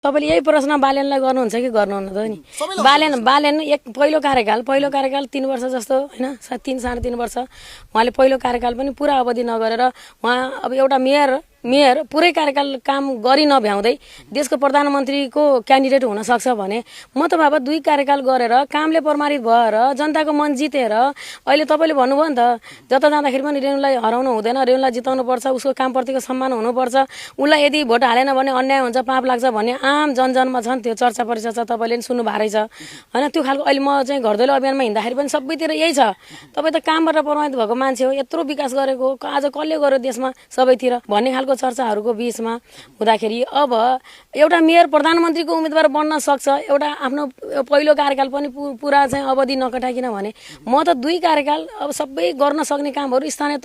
तपाईले यही प्रश्न बालेनलाई गर्नुहुन्छ कि गर्नुहुन्न त नि बालेन एक पहिलो कार्यकाल 3 वर्ष जस्तो हैन 3 3.5 वर्ष उहाँले पहिलो कार्यकाल पनि पूरा अवधि नगरेर उहाँ अब एउटा मेयर पुरै कार्यकाल काम गरि नभ्याउँदै देशको प्रधानमन्त्रीको क्यान्डिडेट हुन सक्छ भने म त बाबा 2 कार्यकाल गरेर कामले प्रमाणित भएर जनताको मन जितेर अहिले तपाईले भन्नुभयो नि त जता जाँदाखेरि पनि रेणुलाई हराउनु हुँदैन रेणुलाई जिताउनु पर्छ उसको कामप्रतिको सम्मान हुनुपर्छ उलाई यदि भोट हालेन भने अन्याय हुन्छ पाप लाग्छ भन्ने आम जनजनमा छन् त्यो चर्चा परिचर्चा तपाईले पनि सुन्नु भारै छ हैन त्यो खालको अहिले म चाहिँ घर दैलो अभियानमा हिँड्दाखेरि पनि सबैतिर यही छ तपाई त कामबाट प्रमाणित भएको मान्छे हो यत्रो विकास गरेको आज कसले गर्यो देशमा सबैतिर भन्ने खालको चर्चाहरूको बीचमा हुँदाखेरि अब एउटा मेयर प्रधानमन्त्रीको उम्मेदवार बन्न सक्छ एउटा आफ्नो पहिलो कार्यकाल पनि पूरा चाहिँ अवधि नकटाकिन भने म त 2 कार्यकाल अब सबै गर्न सक्ने कामहरू स्थानीय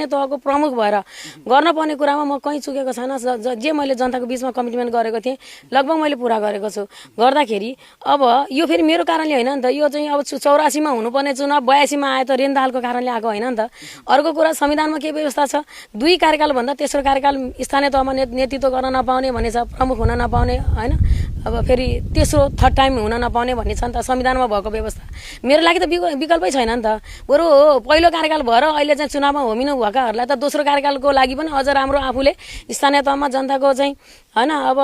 तहको प्रमुख भएर गर्न पर्ने कुरामा म कहीँ चुकेको छैन जे मैले जनताको बीचमा कमिटमेन्ट गरेको थिएँ लगभग मैले पूरा गरेको छु गर्दाखेरि अब यो फेरि मेरो कारणले हैन नि त यो चाहिँ अब 84 मा हुनुपर्ने चुनाव 82 मा आयो त रेणुदाहालको कारणले आएको हैन नि त अर्को कुरा संविधानमा के व्यवस्था छ 2 कार्यकाल भन्दा तेस्रो कार्यकाल स्थानीय तहमा नेतृत्व गर्न नपाउने भन्ने छ प्रमुख हुन नपाउने हैन अब फेरि तेस्रो थर्ड टाइम हुन नपाउने भन्ने छ नि त संविधानमा भएको व्यवस्था मेरो लागि त विकल्पै छैन नि त बरु पहिलो कार्यकाल भएर अहिले चाहिँ चुनावमा होमिनु भएकाहरूलाई त दोस्रो कार्यकालको लागि पनि अझ राम्रो आफूले स्थानीय तहमा जनताको चाहिँ हैन अब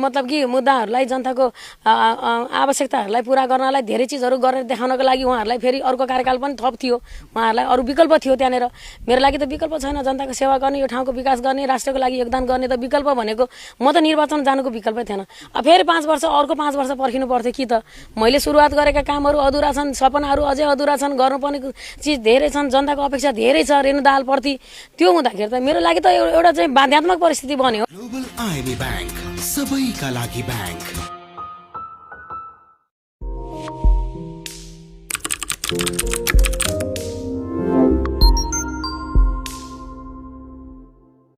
मतलब कि मुद्दाहरूलाई जनताको आवश्यकताहरूलाई पूरा गर्नलाई धेरै चीजहरू गरेर देखाउनको लागि उहाँहरूलाई फेरि अर्को कार्यकाल पनि थप थियो उहाँहरूलाई अरु विकल्प थियो त्यहाँनेर मेरो लागि त विकल्प छैन जनताको सेवा गर्ने यो ठाउँको विकास गर्ने राष्ट्रको लागि योगदान गर्ने त विकल्प भनेको म त निर्वाचन जानुको विकल्पै थिएन अब फेरि 5 वर्ष अर्को 5 वर्ष पर्खिनु पर्थ्यो कि त मैले सुरुवात गरेका कामहरू अधुरा छन् सपनाहरू अझै अधुरा छन् गर्नुपर्ने चीज धेरै छन् जनताको अपेक्षा धेरै छ रेणुदाहाल प्रति त्यो हुँदाखेरि त मेरो लागि त एउटा चाहिँ बाध्यात्मक परिस्थिति बन्यो ग्लोबल आइबी बैंक सबैका लागि बैंक